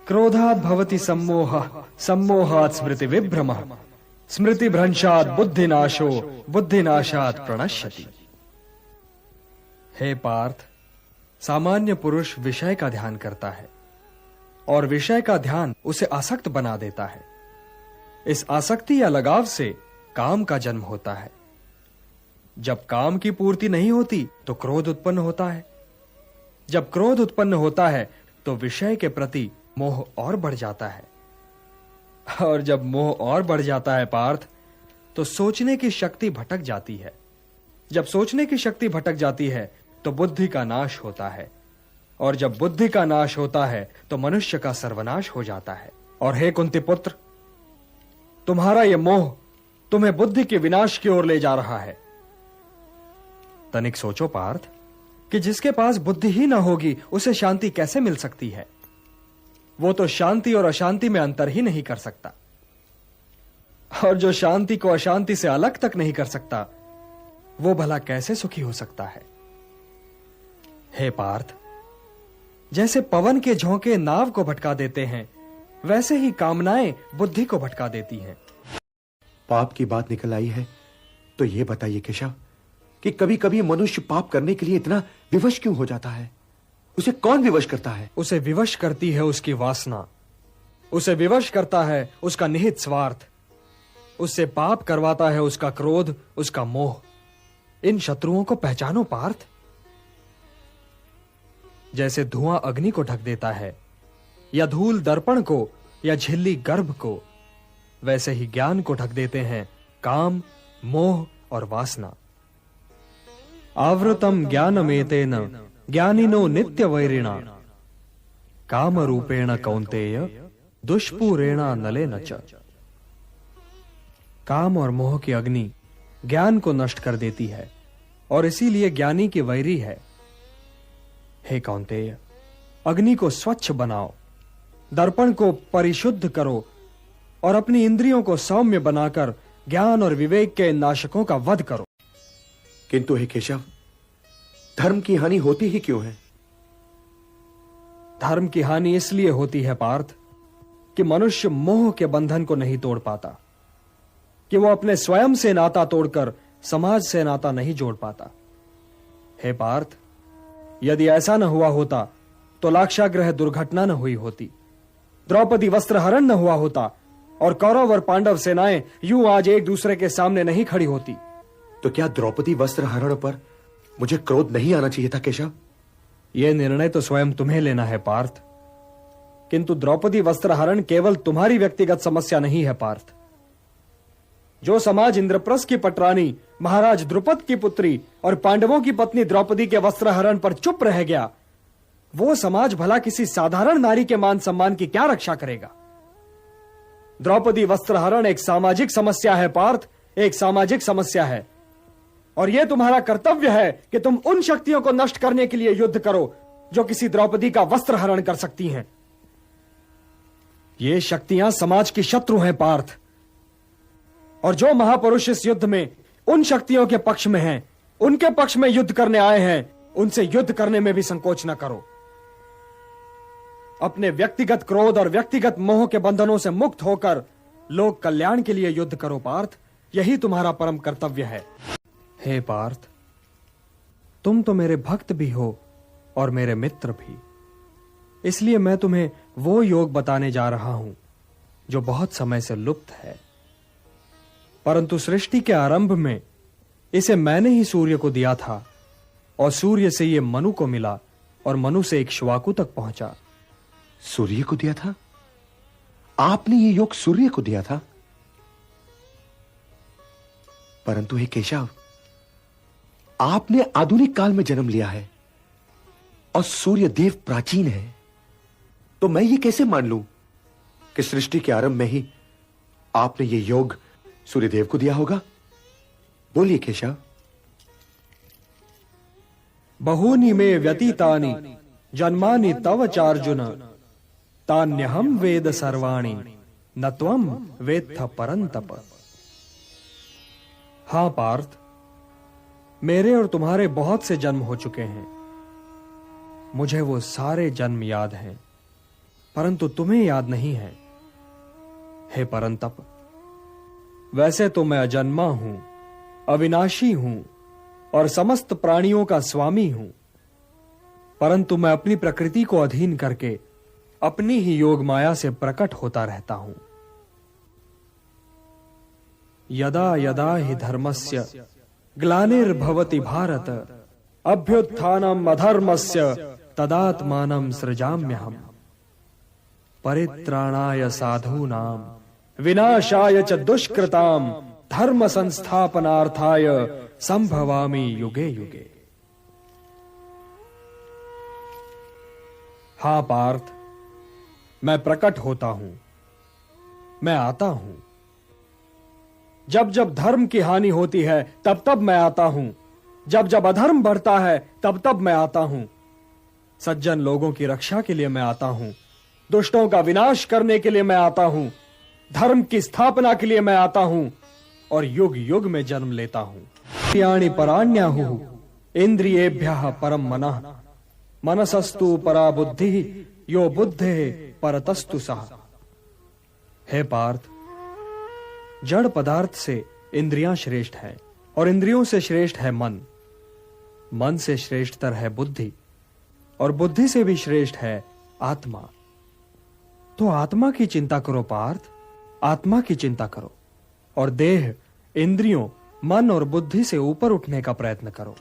क्रोधात् भवति सम्मोहः, सम्मोहात् स्मृति विभ्रमः, स्मृति भ्रंशात् बुद्धिनाशो, बुद्धिनाशात् प्रणश्यति। हे पार्थ, सामान्य पुरुष विषय का ध्यान करता है और विषय का ध्यान उसे आसक्त बना देता है। इस आसक्ति या लगाव से काम का जन्म होता है। जब काम की पूर्ति नहीं होती तो क्रोध उत्पन्न होता है। जब क्रोध उत्पन्न होता है तो विषय के प्रति मोह और बढ़ जाता है, और जब मोह और बढ़ जाता है पार्थ, तो सोचने की शक्ति भटक जाती है। जब सोचने की शक्ति भटक जाती है तो बुद्धि का नाश होता है, और जब बुद्धि का नाश होता है तो मनुष्य का सर्वनाश हो जाता है। और हे कुंती पुत्र, तुम्हारा यह मोह तुम्हें बुद्धि के विनाश की ओर ले जा रहा है। तनिक सोचो पार्थ कि जिसके पास बुद्धि ही ना होगी उसे शांति कैसे मिल सकती है। वो तो शांति और अशांति में अंतर ही नहीं कर सकता, और जो शांति को अशांति से अलग तक नहीं कर सकता वो भला कैसे सुखी हो सकता है। हे पार्थ, जैसे पवन के झोंके नाव को भटका देते हैं, वैसे ही कामनाएं बुद्धि को भटका देती हैं। पाप की बात निकल आई है तो यह बताइए केशव कि कभी कभी मनुष्य पाप करने के लिए इतना विवश क्यों हो जाता है? उसे कौन विवश करता है? उसे विवश करती है उसकी वासना, उसे विवश करता है उसका निहित स्वार्थ, उससे पाप करवाता है उसका क्रोध, उसका मोह। इन शत्रुओं को पहचानो पार्थ। जैसे धुआं अग्नि को ढक देता है, या धूल दर्पण को, या झिल्ली गर्भ को, वैसे ही ज्ञान को ढक देते हैं काम, मोह और वासना। आवृतम ज्ञानमेतेन ज्ञानिनो नित्य वैरिणा, काम रूपेण कौन्तेय दुष्पूरेण नलेन च। काम और मोह की अग्नि ज्ञान को नष्ट कर देती है और इसीलिए ज्ञानी की वैरी है। हे कौन्तेय, अग्नि को स्वच्छ बनाओ, दर्पण को परिशुद्ध करो और अपनी इंद्रियों को सौम्य बनाकर ज्ञान और विवेक के नाशकों का वध करो। किंतु हे केशव, धर्म की हानि होती ही क्यों है? धर्म की हानि इसलिए होती है पार्थ कि मनुष्य मोह के बंधन को नहीं तोड़ पाता, कि वो अपने स्वयं से नाता तोड़कर समाज से नाता नहीं जोड़ पाता। हे पार्थ, यदि ऐसा न हुआ होता तो लाक्षागृह दुर्घटना न हुई होती, द्रौपदी वस्त्रहरण न हुआ होता, और कौरव और पांडव सेनाएं यूं आज एक दूसरे के सामने नहीं खड़ी होती। तो क्या द्रौपदी वस्त्रहरण पर मुझे क्रोध नहीं आना चाहिए था केशव? यह निर्णय तो स्वयं तुम्हें लेना है पार्थ, किंतु द्रौपदी वस्त्रहरण केवल तुम्हारी व्यक्तिगत समस्या नहीं है पार्थ। जो समाज इंद्रप्रस्थ की पटरानी, महाराज द्रुपद की पुत्री और पांडवों की पत्नी द्रौपदी के वस्त्रहरण पर चुप रह गया, वो समाज भला किसी साधारण नारी के मान सम्मान की क्या रक्षा करेगा? द्रौपदी वस्त्रहरण एक सामाजिक समस्या है पार्थ, एक सामाजिक समस्या है, और यह तुम्हारा कर्तव्य है कि तुम उन शक्तियों को नष्ट करने के लिए युद्ध करो जो किसी द्रौपदी का वस्त्रहरण कर सकती हैं। ये शक्तियां समाज की शत्रु हैं पार्थ, और जो महापुरुष इस युद्ध में उन शक्तियों के पक्ष में हैं, उनके पक्ष में युद्ध करने आए हैं, उनसे युद्ध करने में भी संकोच न करो। अपने व्यक्तिगत क्रोध और व्यक्तिगत मोह के बंधनों से मुक्त होकर लोक कल्याण के लिए युद्ध करो पार्थ, यही तुम्हारा परम कर्तव्य है। हे पार्थ, तुम तो मेरे भक्त भी हो और मेरे मित्र भी, इसलिए मैं तुम्हें वो योग बताने जा रहा हूं जो बहुत समय से लुप्त है, परंतु सृष्टि के आरंभ में इसे मैंने ही सूर्य को दिया था, और सूर्य से ये मनु को मिला, और मनु से इक्ष्वाकु तक पहुंचा। सूर्य को दिया था? आपने ये योग सूर्य को दिया था? परंतु हे केशव, आपने आधुनिक काल में जन्म लिया है और सूर्य देव प्राचीन है, तो मैं ये कैसे मान लूं कि सृष्टि के आरंभ में ही आपने ये योग सूर्यदेव को दिया होगा? बोलिए केशव। बहूनि मे व्यतीतानि जन्मानि तव चार्जुन, तान्यहं वेद सर्वाणि न त्वं वेत्थ परंतप। हां पार्थ, मेरे और तुम्हारे बहुत से जन्म हो चुके हैं, मुझे वो सारे जन्म याद हैं, परंतु तुम्हें याद नहीं है। हे परंतप, वैसे तो मैं अजन्मा हूं, अविनाशी हूं और समस्त प्राणियों का स्वामी हूं, परंतु मैं अपनी प्रकृति को अधीन करके अपनी ही योग माया से प्रकट होता रहता हूं। यदा यदा हि धर्मस्य ग्लानिर्भवति भारत, अभ्युत्थानम् अधर्मस्य तदात्मानं सृजाम्यहम्। परित्राणाय साधूनां विनाशाय च दुष्कृतां धर्म संस्थापनार्थाय संभवामि युगे युगे। हाँ पार्थ, मैं प्रकट होता हूं, मैं आता हूं। जब जब धर्म की हानि होती है तब तब मैं आता हूं, जब जब अधर्म बढ़ता है तब तब मैं आता हूं। सज्जन लोगों की रक्षा के लिए मैं आता हूं, दुष्टों का विनाश करने के लिए मैं आता हूं, धर्म की स्थापना के लिए मैं आता हूं और युग युग में जन्म लेता हूं। इंद्रियाणि पराण्याहुः इंद्रियेभ्यः परम मनः, मनसस्तु परा बुद्धिः यो बुद्धेः परतस्तु सः। हे पार्थ, जड़ पदार्थ से इंद्रियां श्रेष्ठ है और इंद्रियों से श्रेष्ठ है मन, मन से श्रेष्ठतर है बुद्धि और बुद्धि से भी श्रेष्ठ है आत्मा। तो आत्मा की चिंता करो पार्थ, आत्मा की चिंता करो और देह, इंद्रियों, मन और बुद्धि से ऊपर उठने का प्रयत्न करो।